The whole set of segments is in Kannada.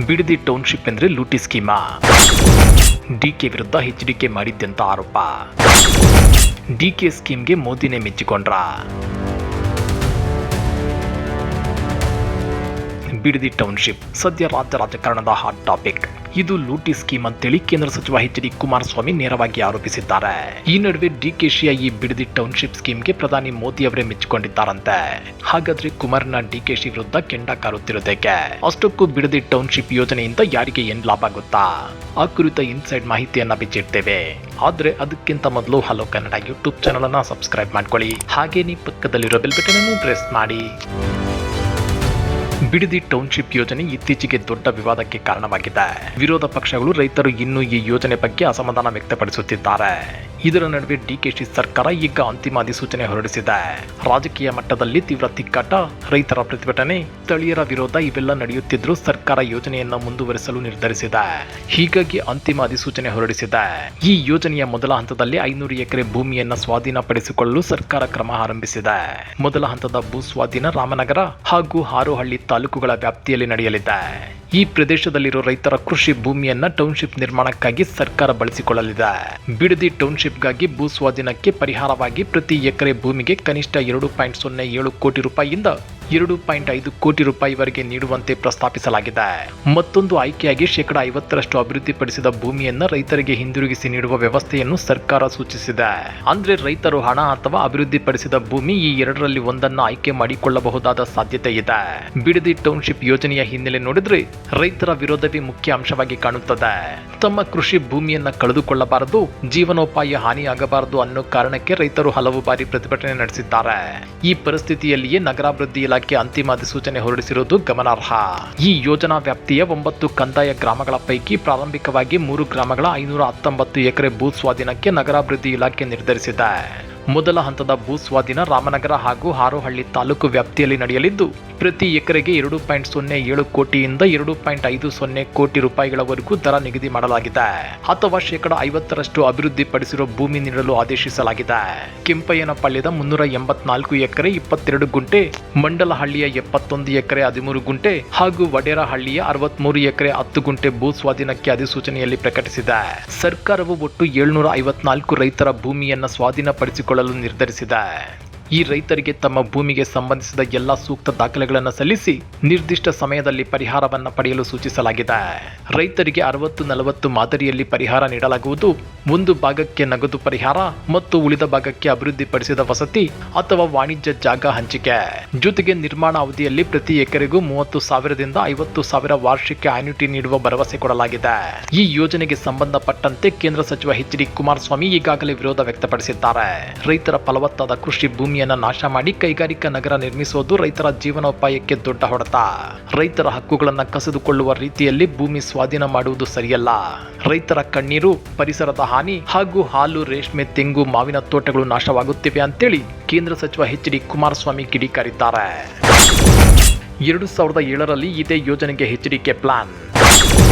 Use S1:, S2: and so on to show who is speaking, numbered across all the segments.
S1: ಬಿಡದಿ ಟೌನ್ಶಿಪ್ ಎಂದ್ರೆ ಲೂಟಿ ಸ್ಕೀಮಾ? ಡಿಕೆ ವಿರುದ್ಧ ಎಚ್ಡಿಕೆ ಮಾಡಿದ್ದಂತ ಆರೋಪ. ಡಿಕೆ ಸ್ಕೀಮ್ಗೆ ಮೋದಿನೇ ಮೆಚ್ಚಿಕೊಂಡ್ರ? ಬಿಡದಿ ಟೌನ್ಶಿಪ್ ಸದ್ಯ ರಾಜ್ಯ ರಾಜಕಾರಣದ ಹಾಟ್ ಟಾಪಿಕ್. ಇದು ಲೂಟಿ ಸ್ಕೀಮ್ ಅಂತೇಳಿ ಕೇಂದ್ರ ಸಚಿವ ಎಚ್.ಡಿ. ಕುಮಾರಸ್ವಾಮಿ ನೇರವಾಗಿ ಆರೋಪಿಸಿದ್ದಾರೆ. ಈ ನಡುವೆ ಡಿಕೆಶಿಯ ಈ ಬಿಡದಿ ಟೌನ್ಶಿಪ್ ಸ್ಕೀಮ್ಗೆ ಪ್ರಧಾನಿ ಮೋದಿ ಅವರೇ ಮೆಚ್ಚಿಕೊಂಡಿದ್ದಾರಂತೆ. ಹಾಗಾದ್ರೆ ಕುಮಾರ್ನ ಡಿಕೆಶಿ ವಿರುದ್ಧ ಕೆಂಡ ಕಾರುತ್ತಿರೋದಕ್ಕೆ? ಅಷ್ಟಕ್ಕೂ ಬಿಡದಿ ಟೌನ್ಶಿಪ್ ಯೋಜನೆಯಿಂದ ಯಾರಿಗೆ ಏನ್ ಲಾಭ ಗೊತ್ತಾ? ಆ ಕುರಿತ ಇನ್ಸೈಡ್ ಮಾಹಿತಿಯನ್ನ ಬಿಚ್ಚಿಡ್ತೇವೆ. ಆದ್ರೆ ಅದಕ್ಕಿಂತ ಮೊದಲು ಹಲೋ ಕನ್ನಡ ಯೂಟ್ಯೂಬ್ ಚಾನಲ್ ಅನ್ನ ಸಬ್ಸ್ಕ್ರೈಬ್ ಮಾಡ್ಕೊಳ್ಳಿ. ಹಾಗೇನೇ ಪಕ್ಕದಲ್ಲಿರೋ ಬೆಲ್ ಬಟನ್ ಅನ್ನು ಪ್ರೆಸ್ ಮಾಡಿ. ಬಿಡದಿ ಟೌನ್ಶಿಪ್ ಯೋಜನೆ ಇತ್ತೀಚೆಗೆ ದೊಡ್ಡ ವಿವಾದಕ್ಕೆ ಕಾರಣವಾಗಿದೆ. ವಿರೋಧ ಪಕ್ಷಗಳು ರೈತರು ಇನ್ನೂ ಈ ಯೋಜನೆ ಬಗ್ಗೆ ಅಸಮಾಧಾನ ವ್ಯಕ್ತಪಡಿಸುತ್ತಿದ್ದಾರೆ. ಇದರ ನಡುವೆ ಡಿಕೆಶಿ ಸರ್ಕಾರ ಈಗ ಅಂತಿಮ ಅಧಿಸೂಚನೆ ಹೊರಡಿಸಿದೆ. ರಾಜಕೀಯ ಮಟ್ಟದಲ್ಲಿ ತೀವ್ರ ತಿಕ್ಕಾಟ, ರೈತರ ಪ್ರತಿಭಟನೆ, ಸ್ಥಳೀಯರ ವಿರೋಧ ಇವೆಲ್ಲ ನಡೆಯುತ್ತಿದ್ರೂ ಸರ್ಕಾರ ಯೋಜನೆಯನ್ನು ಮುಂದುವರಿಸಲು ನಿರ್ಧರಿಸಿದೆ. ಹೀಗಾಗಿ ಅಂತಿಮ ಅಧಿಸೂಚನೆ ಹೊರಡಿಸಿದೆ. ಈ ಯೋಜನೆಯ ಮೊದಲ ಹಂತದಲ್ಲಿ 500 ಎಕರೆ ಭೂಮಿಯನ್ನು ಸ್ವಾಧೀನಪಡಿಸಿಕೊಳ್ಳಲು ಸರ್ಕಾರ ಕ್ರಮ ಆರಂಭಿಸಿದೆ. ಮೊದಲ ಹಂತದ ಭೂ ಸ್ವಾಧೀನ ರಾಮನಗರ ಹಾಗೂ ಹಾರೋಹಳ್ಳಿ ತಾಲೂಕುಗಳ ವ್ಯಾಪ್ತಿಯಲ್ಲಿ ನಡೆಯಲಿದೆ. ಈ ಪ್ರದೇಶದಲ್ಲಿರುವ ರೈತರ ಕೃಷಿ ಭೂಮಿಯನ್ನ ಟೌನ್ಶಿಪ್ ನಿರ್ಮಾಣಕ್ಕಾಗಿ ಸರ್ಕಾರ ಬಳಸಿಕೊಳ್ಳಲಿದೆ. ಬಿಡದಿ ಟೌನ್ಶಿಪ್ಗಾಗಿ ಭೂ ಸ್ವಾಧೀನಕ್ಕೆ ಪರಿಹಾರವಾಗಿ ಪ್ರತಿ ಎಕರೆ ಭೂಮಿಗೆ ಕನಿಷ್ಠ 2.07 ಕೋಟಿ ರೂಪಾಯಿಯಿಂದ 2.5 ಕೋಟಿ ರೂಪಾಯಿವರೆಗೆ ನೀಡುವಂತೆ ಪ್ರಸ್ತಾಪಿಸಲಾಗಿದೆ. ಮತ್ತೊಂದು ಆಯ್ಕೆಯಾಗಿ 50% ಅಭಿವೃದ್ಧಿಪಡಿಸಿದ ಭೂಮಿಯನ್ನ ರೈತರಿಗೆ ಹಿಂದಿರುಗಿಸಿ ನೀಡುವ ವ್ಯವಸ್ಥೆಯನ್ನು ಸರ್ಕಾರ ಸೂಚಿಸಿದೆ. ಅಂದ್ರೆ ರೈತರು ಹಣ ಅಥವಾ ಅಭಿವೃದ್ಧಿಪಡಿಸಿದ ಭೂಮಿ ಈ ಎರಡರಲ್ಲಿ ಒಂದನ್ನು ಆಯ್ಕೆ ಮಾಡಿಕೊಳ್ಳಬಹುದಾದ ಸಾಧ್ಯತೆ ಇದೆ. ಬಿಡದಿ ಟೌನ್ಶಿಪ್ ಯೋಜನೆಯ ಹಿನ್ನೆಲೆ ನೋಡಿದ್ರೆ ರೈತರ ವಿರೋಧವೇ ಮುಖ್ಯ ಅಂಶವಾಗಿ ಕಾಣುತ್ತದೆ. ತಮ್ಮ ಕೃಷಿ ಭೂಮಿಯನ್ನ ಕಳೆದುಕೊಳ್ಳಬಾರದು, ಜೀವನೋಪಾಯ ಹಾನಿಯಾಗಬಾರದು ಅನ್ನೋ ಕಾರಣಕ್ಕೆ ರೈತರು ಹಲವು ಬಾರಿ ಪ್ರತಿಭಟನೆ ನಡೆಸಿದ್ದಾರೆ. ಈ ಪರಿಸ್ಥಿತಿಯಲ್ಲಿಯೇ ನಗರಾಭಿವೃದ್ಧಿ ಇಲಾಖೆ ಅಂತಿಮ ಅಧಿಸೂಚನೆ ಹೊರಡಿಸಿರುವುದು ಗಮನಾರ್ಹ. ಈ ಯೋಜನಾ ವ್ಯಾಪ್ತಿಯ 9 ಕಂದಾಯ ಗ್ರಾಮಗಳ ಪೈಕಿ ಪ್ರಾರಂಭಿಕವಾಗಿ 3 ಗ್ರಾಮಗಳ 519 ಎಕರೆ ಭೂ ಸ್ವಾಧೀನಕ್ಕೆ ನಗರಾಭಿವೃದ್ಧಿ ಇಲಾಖೆ ನಿರ್ಧರಿಸಿದೆ. ಮೊದಲ ಹಂತದ ಭೂ ಸ್ವಾಧೀನ ರಾಮನಗರ ಹಾಗೂ ಹಾರೋಹಳ್ಳಿ ತಾಲೂಕು ವ್ಯಾಪ್ತಿಯಲ್ಲಿ ನಡೆಯಲಿದ್ದು ಪ್ರತಿ ಎಕರೆಗೆ 2.07 ಕೋಟಿಯಿಂದ 2.50 ಕೋಟಿ ರೂಪಾಯಿಗಳವರೆಗೂ ದರ ನಿಗದಿ ಮಾಡಲಾಗಿದೆ. ಅಥವಾ 50% ಅಭಿವೃದ್ಧಿಪಡಿಸಿರುವ ಭೂಮಿ ನೀಡಲು ಆದೇಶಿಸಲಾಗಿದೆ. ಕೆಂಪಯ್ಯನಪಾಳ್ಯದ 384 ಎಕರೆ 22 ಗುಂಟೆ, ಮಂಡಲಹಳ್ಳಿಯ 71 ಎಕರೆ 13 ಗುಂಟೆ ಹಾಗೂ ವಡೇರಹಳ್ಳಿಯ 63 ಎಕರೆ 10 ಗುಂಟೆ ಭೂ ಸ್ವಾಧೀನಕ್ಕೆ ಅಧಿಸೂಚನೆಯಲ್ಲಿ ಪ್ರಕಟಿಸಿದೆ. ಸರ್ಕಾರವು ಒಟ್ಟು 754 ರೈತರ ಭೂಮಿಯನ್ನ ಸ್ವಾಧೀನಪಡಿಸಿಕೊಳ್ಳಲು ನಿರ್ಧರಿಸಿದೆ. ಈ ರೈತರಿಗೆ ತಮ್ಮ ಭೂಮಿಗೆ ಸಂಬಂಧಿಸಿದ ಎಲ್ಲ ಸೂಕ್ತ ದಾಖಲೆಗಳನ್ನು ಸಲ್ಲಿಸಿ ನಿರ್ದಿಷ್ಟ ಸಮಯದಲ್ಲಿ ಪರಿಹಾರವನ್ನು ಪಡೆಯಲು ಸೂಚಿಸಲಾಗಿದೆ. ರೈತರಿಗೆ 60-40 ಮಾದರಿಯಲ್ಲಿ ಪರಿಹಾರ ನೀಡಲಾಗುವುದು. ಒಂದು ಭಾಗಕ್ಕೆ ನಗದು ಪರಿಹಾರ ಮತ್ತು ಉಳಿದ ಭಾಗಕ್ಕೆ ಅಭಿವೃದ್ಧಿಪಡಿಸಿದ ವಸತಿ ಅಥವಾ ವಾಣಿಜ್ಯ ಜಾಗ ಹಂಚಿಕೆ. ಜೊತೆಗೆ ನಿರ್ಮಾಣ ಅವಧಿಯಲ್ಲಿ ಪ್ರತಿ ಎಕರೆಗೂ 30,000ದಿಂದ 50,000 ವಾರ್ಷಿಕ ಆನ್ಯುಟಿ ನೀಡುವ ಭರವಸೆ ಕೊಡಲಾಗಿದೆ. ಈ ಯೋಜನೆಗೆ ಸಂಬಂಧಪಟ್ಟಂತೆ ಕೇಂದ್ರ ಸಚಿವ ಎಚ್.ಡಿ. ಕುಮಾರಸ್ವಾಮಿ ಈಗಾಗಲೇ ವಿರೋಧ ವ್ಯಕ್ತಪಡಿಸಿದ್ದಾರೆ. ರೈತರ ಫಲವತ್ತಾದ ಕೃಷಿ ಭೂಮಿ ನಾಶ ಮಾಡಿ ಕೈಗಾರಿಕಾ ನಗರ ನಿರ್ಮಿಸುವುದು ರೈತರ ಜೀವನೋಪಾಯಕ್ಕೆ ದೊಡ್ಡ ಹೊಡೆತ. ರೈತರ ಹಕ್ಕುಗಳನ್ನು ಕಸಿದುಕೊಳ್ಳುವ ರೀತಿಯಲ್ಲಿ ಭೂಮಿ ಸ್ವಾಧೀನ ಮಾಡುವುದು ಸರಿಯಲ್ಲ. ರೈತರ ಕಣ್ಣೀರು, ಪರಿಸರದ ಹಾನಿ ಹಾಗೂ ಹಾಲು, ರೇಷ್ಮೆ, ತೆಂಗು, ಮಾವಿನ ತೋಟಗಳು ನಾಶವಾಗುತ್ತಿವೆ ಅಂತೇಳಿ ಕೇಂದ್ರ ಸಚಿವ ಎಚ್.ಡಿ. ಕುಮಾರಸ್ವಾಮಿ ಕಿಡಿಕಾರಿದ್ದಾರೆ. 2007ರಲ್ಲಿ ಇದೇ ಯೋಜನೆಗೆ ಎಚ್.ಡಿ.ಕೆ ಪ್ಲಾನ್.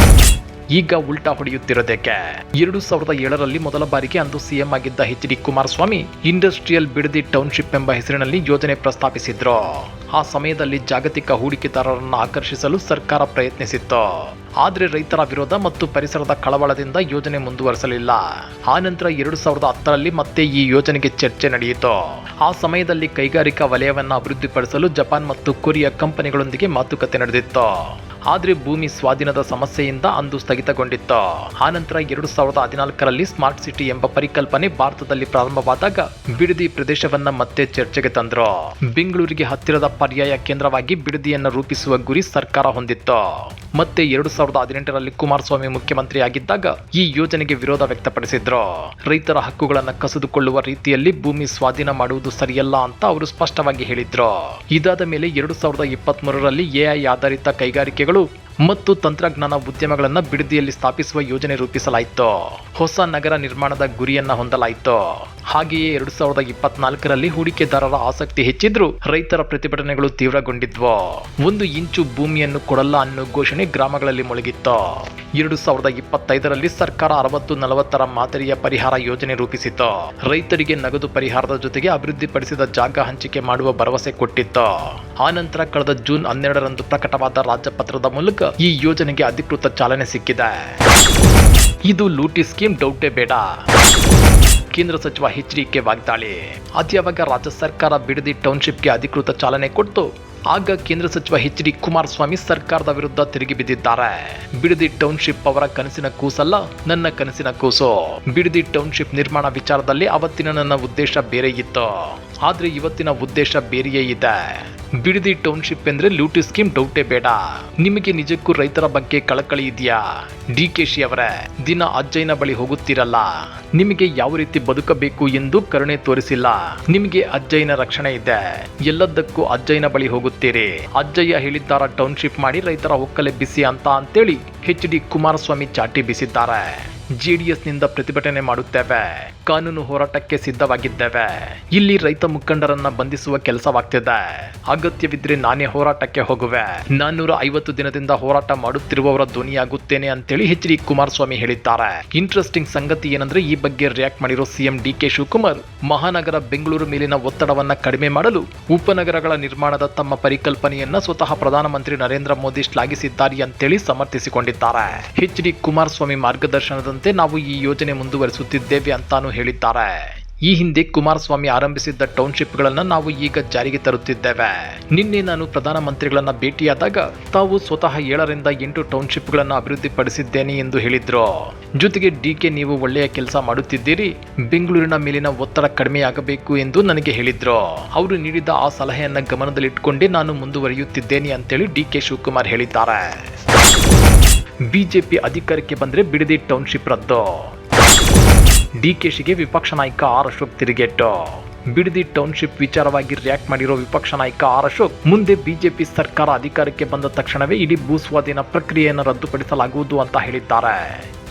S1: ಈಗ ಉಲ್ಟಾ ಹೊಡೆಯುತ್ತಿರೋದಕ್ಕೆ? 2007ರಲ್ಲಿ ಮೊದಲ ಬಾರಿಗೆ ಅಂದು ಸಿಎಂ ಆಗಿದ್ದ H D. Kumaraswamy industrial Bidadi township ಎಂಬ ಹೆಸರಿನಲ್ಲಿ ಯೋಜನೆ ಪ್ರಸ್ತಾಪಿಸಿದ್ರು. ಆ ಸಮಯದಲ್ಲಿ ಜಾಗತಿಕ ಹೂಡಿಕೆದಾರರನ್ನು ಆಕರ್ಷಿಸಲು ಸರ್ಕಾರ ಪ್ರಯತ್ನಿಸಿತ್ತು. ಆದರೆ ರೈತರ ವಿರೋಧ ಮತ್ತು ಪರಿಸರದ ಕಳವಳದಿಂದ ಯೋಜನೆ ಮುಂದುವರಿಸಲಿಲ್ಲ. ಆ ನಂತರ 2010ರಲ್ಲಿ ಮತ್ತೆ ಈ ಯೋಜನೆಗೆ ಚರ್ಚೆ ನಡೆಯಿತು. ಆ ಸಮಯದಲ್ಲಿ ಕೈಗಾರಿಕಾ ವಲಯವನ್ನು ಅಭಿವೃದ್ಧಿಪಡಿಸಲು ಜಪಾನ್ ಮತ್ತು ಕೊರಿಯಾ ಕಂಪನಿಗಳೊಂದಿಗೆ ಮಾತುಕತೆ ನಡೆದಿತ್ತು. ಆದರೆ ಭೂಮಿ ಸ್ವಾಧೀನದ ಸಮಸ್ಯೆಯಿಂದ ಅಂದು ಸ್ಥಗಿತಗೊಂಡಿತ್ತು. ಆ ನಂತರ 2014ರಲ್ಲಿ ಸ್ಮಾರ್ಟ್ ಸಿಟಿ ಎಂಬ ಪರಿಕಲ್ಪನೆ ಭಾರತದಲ್ಲಿ ಪ್ರಾರಂಭವಾದಾಗ ಬಿಡದಿ ಪ್ರದೇಶವನ್ನ ಮತ್ತೆ ಚರ್ಚೆಗೆ ತಂದ್ರು. ಬೆಂಗಳೂರಿಗೆ ಹತ್ತಿರದ ಪರ್ಯಾಯ ಕೇಂದ್ರವಾಗಿ ಬಿಡದಿಯನ್ನು ರೂಪಿಸುವ ಗುರಿ ಸರ್ಕಾರ ಹೊಂದಿತ್ತು. ಮತ್ತೆ 2018ರಲ್ಲಿ ಕುಮಾರಸ್ವಾಮಿ ಮುಖ್ಯಮಂತ್ರಿ ಆಗಿದ್ದಾಗ ಈ ಯೋಜನೆಗೆ ವಿರೋಧ ವ್ಯಕ್ತಪಡಿಸಿದ್ರು. ರೈತರ ಹಕ್ಕುಗಳನ್ನು ಕಸಿದುಕೊಳ್ಳುವ ರೀತಿಯಲ್ಲಿ ಭೂಮಿ ಸ್ವಾಧೀನ ಮಾಡುವುದು ಸರಿಯಲ್ಲ ಅಂತ ಅವರು ಸ್ಪಷ್ಟವಾಗಿ ಹೇಳಿದ್ರು. ಇದಾದ ಮೇಲೆ 2023ರಲ್ಲಿ ಎಐ ಆಧಾರಿತ ಕೈಗಾರಿಕೆಗಳು ಮತ್ತು ತಂತ್ರಜ್ಞಾನ ಉದ್ಯಮಗಳನ್ನು ಬಿಡದಿಯಲ್ಲಿ ಸ್ಥಾಪಿಸುವ ಯೋಜನೆ ರೂಪಿಸಲಾಯಿತು. ಹೊಸ ನಗರ ನಿರ್ಮಾಣದ ಗುರಿಯನ್ನ ಹೊಂದಲಾಯಿತು. ಹಾಗೆಯೇ 2024ರಲ್ಲಿ ಹೂಡಿಕೆದಾರರ ಆಸಕ್ತಿ ಹೆಚ್ಚಿದ್ರು ರೈತರ ಪ್ರತಿಭಟನೆಗಳು ತೀವ್ರಗೊಂಡಿದ್ವು. 1 ಇಂಚು ಭೂಮಿಯನ್ನು ಕೊಡಲ್ಲ ಅನ್ನೋ ಘೋಷಣೆ ಗ್ರಾಮಗಳಲ್ಲಿ ಮೊಳಗಿತ್ತು. 2025ರಲ್ಲಿ ಸರ್ಕಾರ 60-40 ಮಾದರಿಯ ಪರಿಹಾರ ಯೋಜನೆ ರೂಪಿಸಿತ್ತು. ರೈತರಿಗೆ ನಗದು ಪರಿಹಾರದ ಜೊತೆಗೆ ಅಭಿವೃದ್ಧಿಪಡಿಸಿದ ಜಾಗ ಹಂಚಿಕೆ ಮಾಡುವ ಭರವಸೆ ಕೊಟ್ಟಿತ್ತು. ಆನಂತರ ಕಳೆದ ಜೂನ್ 12ರಂದು ಪ್ರಕಟವಾದ ರಾಜ್ಯಪತ್ರದ ಮೂಲಕ ಈ ಯೋಜನೆಗೆ ಅಧಿಕೃತ ಚಾಲನೆ ಸಿಕ್ಕಿದೆ. ಇದು ಲೂಟಿ ಸ್ಕೀಮ್, ಡೌಟೇ ಬೇಡ. ಕೇಂದ್ರ ಸಚಿವ ಎಚ್.ಡಿ.ಕೆ ವಾಗ್ದಾಳಿ. ಅದ್ಯಾವಾಗ ರಾಜ್ಯ ಸರ್ಕಾರ ಬಿಡದಿ ಟೌನ್ಶಿಪ್ಗೆ ಅಧಿಕೃತ ಚಾಲನೆ ಕೊಟ್ಟು ಆಗ ಕೇಂದ್ರ ಸಚಿವ ಎಚ್.ಡಿ. ಕುಮಾರಸ್ವಾಮಿ ಸರ್ಕಾರದ ವಿರುದ್ಧ ತಿರುಗಿ ಬಿದ್ದಿದ್ದಾರೆ. ಬಿಡದಿ ಟೌನ್ಶಿಪ್ ಅವರ ಕನಸಿನ ಕೂಸಲ್ಲ, ನನ್ನ ಕನಸಿನ ಕೂಸು. ಬಿಡದಿ ಟೌನ್ಶಿಪ್ ನಿರ್ಮಾಣ ವಿಚಾರದಲ್ಲಿ ಅವತ್ತಿನ ನನ್ನ ಉದ್ದೇಶ ಬೇರೆ ಇತ್ತು, ಆದ್ರೆ ಇವತ್ತಿನ ಉದ್ದೇಶ ಬೇರೆಯೇ ಇದೆ. ಬಿಡದಿ ಟೌನ್ಶಿಪ್ ಎಂದ್ರೆ ಲೂಟಿ ಸ್ಕೀಮ್, ಡೌಟೇ ಬೇಡ. ನಿಮಗೆ ನಿಜಕ್ಕೂ ರೈತರ ಬಗ್ಗೆ ಕಳಕಳಿ ಇದೆಯಾ? ಡಿ.ಕೆ.ಶಿ ಅವರೇ, ದಿನ ಅಜ್ಜಯ್ಯನ ಬಳಿ ಹೋಗುತ್ತೀರಲ್ಲ, ನಿಮಗೆ ಯಾವ ರೀತಿ ಬದುಕಬೇಕು ಎಂದು ಕರುಣೆ ತೋರಿಸಿಲ್ಲ. ನಿಮಗೆ ಅಜ್ಜಯ್ಯನ ರಕ್ಷಣೆ ಇದೆ, ಎಲ್ಲದಕ್ಕೂ ಅಜ್ಜಯ್ಯನ ಬಳಿ ಹೋಗುತ್ತೀರಿ. ಅಜ್ಜಯ್ಯ ಹೇಳಿದ್ದಾರ ಟೌನ್ಶಿಪ್ ಮಾಡಿ ರೈತರ ಒಕ್ಕಲೆಬ್ಬಿಸಿ ಅಂತೇಳಿ ಎಚ್.ಡಿ. ಕುಮಾರಸ್ವಾಮಿ ಚಾಟಿ ಬೀಸಿದ್ದಾರೆ. ಜೆಡಿಎಸ್ನಿಂದ ಪ್ರತಿಭಟನೆ ಮಾಡುತ್ತೇವೆ, ಕಾನೂನು ಹೋರಾಟಕ್ಕೆ ಸಿದ್ಧವಾಗಿದ್ದೇವೆ. ಇಲ್ಲಿ ರೈತ ಮುಖಂಡರನ್ನ ಬಂಧಿಸುವ ಕೆಲಸವಾಗ್ತಿದೆ. ಅಗತ್ಯವಿದ್ರೆ ನಾನೇ ಹೋರಾಟಕ್ಕೆ ಹೋಗುವೆ. 450 ದಿನದಿಂದ ಹೋರಾಟ ಮಾಡುತ್ತಿರುವವರ ಧ್ವನಿಯಾಗುತ್ತೇನೆ ಅಂತೇಳಿ ಎಚ್.ಡಿ. ಕುಮಾರಸ್ವಾಮಿ ಹೇಳಿದ್ದಾರೆ. ಇಂಟ್ರೆಸ್ಟಿಂಗ್ ಸಂಗತಿ ಏನಂದ್ರೆ, ಈ ಬಗ್ಗೆ ರಿಯಾಕ್ಟ್ ಮಾಡಿರೋ ಸಿಎಂ ಡಿ.ಕೆ. ಶಿವಕುಮಾರ್ ಮಹಾನಗರ ಬೆಂಗಳೂರು ಮೇಲಿನ ಒತ್ತಡವನ್ನ ಕಡಿಮೆ ಮಾಡಲು ಉಪನಗರಗಳ ನಿರ್ಮಾಣದ ತಮ್ಮ ಪರಿಕಲ್ಪನೆಯನ್ನ ಸ್ವತಃ ಪ್ರಧಾನಮಂತ್ರಿ ನರೇಂದ್ರ ಮೋದಿ ಶ್ಲಾಘಿಸಿದ್ದಾರೆ ಅಂತೇಳಿ ಸಮರ್ಥಿಸಿಕೊಂಡಿದ್ದಾರೆ. ಎಚ್.ಡಿ. ಕುಮಾರಸ್ವಾಮಿ ಮಾರ್ಗದರ್ಶನದ ನಾವು ಈ ಯೋಜನೆ ಮುಂದುವರಿಸುತ್ತಿದ್ದೇವೆ ಅಂತಾನು ಹೇಳಿದ್ದಾರೆ. ಈ ಹಿಂದೆ ಕುಮಾರಸ್ವಾಮಿ ಆರಂಭಿಸಿದ್ದ ಟೌನ್ಶಿಪ್ಗಳನ್ನು ನಾವು ಈಗ ಜಾರಿಗೆ ತರುತ್ತಿದ್ದೇವೆ. ನಿನ್ನೆ ನಾನು ಪ್ರಧಾನಮಂತ್ರಿಗಳನ್ನ ಭೇಟಿಯಾದಾಗ ತಾವು ಸ್ವತಃ 7ರಿಂದ 8 ಟೌನ್ಶಿಪ್ಗಳನ್ನು ಅಭಿವೃದ್ಧಿಪಡಿಸಿದ್ದೇನೆ ಎಂದು ಹೇಳಿದ್ರು. ಜೊತೆಗೆ ಡಿ.ಕೆ. ನೀವು ಒಳ್ಳೆಯ ಕೆಲಸ ಮಾಡುತ್ತಿದ್ದೀರಿ, ಬೆಂಗಳೂರಿನ ಮೇಲಿನ ಒತ್ತಡ ಕಡಿಮೆಯಾಗಬೇಕು ಎಂದು ನನಗೆ ಹೇಳಿದ್ರು. ಅವರು ನೀಡಿದ ಆ ಸಲಹೆಯನ್ನ ಗಮನದಲ್ಲಿಟ್ಟುಕೊಂಡೇ ನಾನು ಮುಂದುವರಿಯುತ್ತಿದ್ದೇನೆ ಅಂತೇಳಿ ಡಿ.ಕೆ. ಶಿವಕುಮಾರ್ ಹೇಳಿದ್ದಾರೆ. ಬಿಜೆಪಿ ಅಧಿಕಾರಕ್ಕೆ ಬಂದ್ರೆ ಬಿಡದಿ ಟೌನ್ಶಿಪ್ ರದ್ದು. ಡಿ.ಕೆ.ಶಿಗೆ ವಿಪಕ್ಷ ನಾಯಕ ಆರ್ ಅಶೋಕ್ ತಿರುಗೇಟು. ಬಿಡದಿ ಟೌನ್ಶಿಪ್ ವಿಚಾರವಾಗಿ ರಿಯಾಕ್ಟ್ ಮಾಡಿರೋ ವಿಪಕ್ಷ ನಾಯಕ ಆರ್ ಅಶೋಕ್, ಮುಂದೆ ಬಿಜೆಪಿ ಸರ್ಕಾರ ಅಧಿಕಾರಕ್ಕೆ ಬಂದ ತಕ್ಷಣವೇ ಇಡೀ ಭೂಸ್ವಾಧೀನ ಪ್ರಕ್ರಿಯೆಯನ್ನು ರದ್ದುಪಡಿಸಲಾಗುವುದು ಅಂತ ಹೇಳಿದ್ದಾರೆ.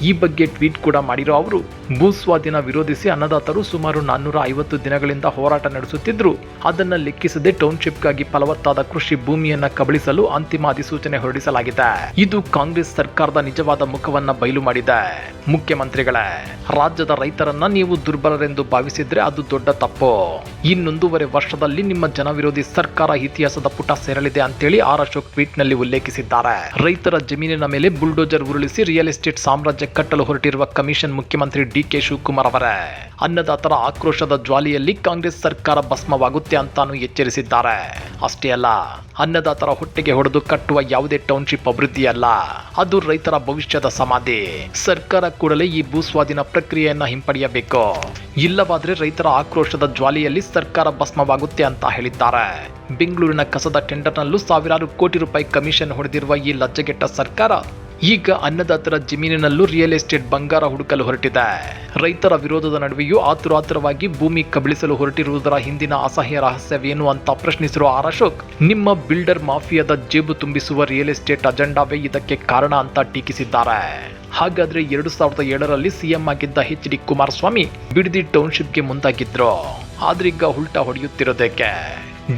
S1: ಈ ಬಗ್ಗೆ ಟ್ವೀಟ್ ಕೂಡ ಮಾಡಿರೋ ಅವರು, ಭೂಸ್ವಾಧೀನ ವಿರೋಧಿಸಿ ಅನ್ನದಾತರು ಸುಮಾರು 450 ದಿನಗಳಿಂದ ಹೋರಾಟ ನಡೆಸುತ್ತಿದ್ರು. ಅದನ್ನ ಲೆಕ್ಕಿಸದೆ ಟೌನ್ಶಿಪ್ಗಾಗಿ ಫಲವತ್ತಾದ ಕೃಷಿ ಭೂಮಿಯನ್ನ ಕಬಳಿಸಲು ಅಂತಿಮ ಅಧಿಸೂಚನೆ ಹೊರಡಿಸಲಾಗಿದೆ. ಇದು ಕಾಂಗ್ರೆಸ್ ಸರ್ಕಾರದ ನಿಜವಾದ ಮುಖವನ್ನ ಬಯಲು ಮಾಡಿದೆ. ಮುಖ್ಯಮಂತ್ರಿಗಳೇ, ರಾಜ್ಯದ ರೈತರನ್ನ ನೀವು ದುರ್ಬಲರೆಂದು ಭಾವಿಸಿದ್ರೆ ಅದು ದೊಡ್ಡ ತಪ್ಪು. ಇನ್ನೊಂದೂವರೆ ವರ್ಷದಲ್ಲಿ ನಿಮ್ಮ ಜನವಿರೋಧಿ ಸರ್ಕಾರ ಇತಿಹಾಸದ ಪುಟ ಸೇರಲಿದೆ ಅಂತೇಳಿ ಆರ್ ಅಶೋಕ್ ಟ್ವೀಟ್ ನಲ್ಲಿ ಉಲ್ಲೇಖಿಸಿದ್ದಾರೆ. ರೈತರ ಜಮೀನಿನ ಮೇಲೆ ಬುಲ್ಡೋಜರ್ ಉರುಳಿಸಿ ರಿಯಲ್ ಎಸ್ಟೇಟ್ ಸಾಮ್ರಾಜ್ಯ ಕಟ್ಟಲು ಹೊರಟಿರುವ ಕಮಿಷನ್ ಮುಖ್ಯಮಂತ್ರಿ ಡಿ.ಕೆ. ಶಿವಕುಮಾರ್ ಅವರೇ. ಅನ್ನದಾತರ ಆಕ್ರೋಶದ ಜ್ವಾಲೆಯಲ್ಲಿ ಕಾಂಗ್ರೆಸ್ ಸರ್ಕಾರ ಭಸ್ಮವಾಗುತ್ತೆ ಅಂತಾನು ಎಚ್ಚರಿಸಿದ್ದಾರೆ. ಅಷ್ಟೇ ಅಲ್ಲ, ಅನ್ನದಾತರ ಹೊಟ್ಟೆಗೆ ಹೊಡೆದು ಕಟ್ಟುವ ಯಾವುದೇ ಟೌನ್ಶಿಪ್ ಅಭಿವೃದ್ಧಿಯಲ್ಲ, ಅದು ರೈತರ ಭವಿಷ್ಯದ ಸಮಾಧಿ. ಸರ್ಕಾರ ಕೂಡಲೇ ಈ ಭೂಸ್ವಾಧೀನ ಪ್ರಕ್ರಿಯೆಯನ್ನ ಹಿಂಪಡೆಯಬೇಕು, ಇಲ್ಲವಾದ್ರೆ ರೈತರ ಆಕ್ರೋಶದ ಜ್ವಾಲೆಯಲ್ಲಿ ಸರ್ಕಾರ ಭಸ್ಮವಾಗುತ್ತೆ ಅಂತ ಹೇಳಿದ್ದಾರೆ. ಬೆಂಗಳೂರಿನ ಕಸದ ಟೆಂಡರ್ನಲ್ಲೂ ಸಾವಿರಾರು ಕೋಟಿ ರೂಪಾಯಿ ಕಮಿಷನ್ ಹೊಡೆದಿರುವ ಈ ಲಜ್ಜೆಗೆಟ್ಟ ಸರ್ಕಾರ ಈಗ ಅನ್ನದಾತರ ಜಮೀನಿನಲ್ಲೂ ರಿಯಲ್ ಎಸ್ಟೇಟ್ ಬಂಗಾರ ಹುಡುಕಲು ಹೊರಟಿದೆ. ರೈತರ ವಿರೋಧದ ನಡುವೆಯೂ ಆತುರಾತುರವಾಗಿ ಭೂಮಿ ಕಬಳಿಸಲು ಹೊರಟಿರುವುದರ ಹಿಂದಿನ ಅಸಹ್ಯ ರಹಸ್ಯವೇನು ಅಂತ ಪ್ರಶ್ನಿಸಿರುವ ಆರ್ ಅಶೋಕ್, ನಿಮ್ಮ ಬಿಲ್ಡರ್ ಮಾಫಿಯಾದ ಜೇಬು ತುಂಬಿಸುವ ರಿಯಲ್ ಎಸ್ಟೇಟ್ ಅಜೆಂಡಾವೇ ಇದಕ್ಕೆ ಕಾರಣ ಅಂತ ಟೀಕಿಸಿದ್ದಾರೆ. ಹಾಗಾದ್ರೆ 2007ರಲ್ಲಿ ಸಿಎಂ ಆಗಿದ್ದ ಎಚ್.ಡಿ. ಕುಮಾರಸ್ವಾಮಿ ಬಿಡದಿ ಟೌನ್ಶಿಪ್ಗೆ ಮುಂದಾಗಿದ್ರು, ಆದ್ರೀಗ ಉಲ್ಟಾ ಹೊಡೆಯುತ್ತಿರೋದಕ್ಕೆ.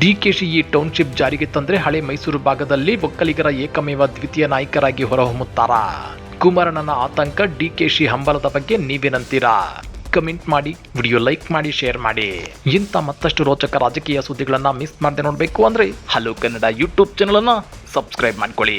S1: ಡಿ.ಕೆ.ಶಿ ಈ ಟೌನ್ಶಿಪ್ ಜಾರಿಗೆ ತಂದ್ರೆ ಹಳೆ ಮೈಸೂರು ಭಾಗದಲ್ಲಿ ಒಕ್ಕಲಿಗರ ಏಕಮೇವ ದ್ವಿತೀಯ ನಾಯಕರಾಗಿ ಹೊರಹೊಮ್ಮುತ್ತಾರಾ? ಕುಮಾರಣ್ಣನ ಆತಂಕ, ಡಿ.ಕೆ.ಶಿ ಹಂಬಲದ ಬಗ್ಗೆ ನೀವೇನಂತೀರಾ? ಕಮೆಂಟ್ ಮಾಡಿ, ವಿಡಿಯೋ ಲೈಕ್ ಮಾಡಿ, ಶೇರ್ ಮಾಡಿ. ಇಂಥ ಮತ್ತಷ್ಟು ರೋಚಕ ರಾಜಕೀಯ ಸುದ್ದಿಗಳನ್ನ ಮಿಸ್ ಮಾಡದೆ ನೋಡಬೇಕು ಅಂದ್ರೆ ಹಲೋ ಕನ್ನಡ ಯೂಟ್ಯೂಬ್ ಚಾನಲ್ ಅನ್ನ ಸಬ್ಸ್ಕ್ರೈಬ್ ಮಾಡ್ಕೊಳ್ಳಿ.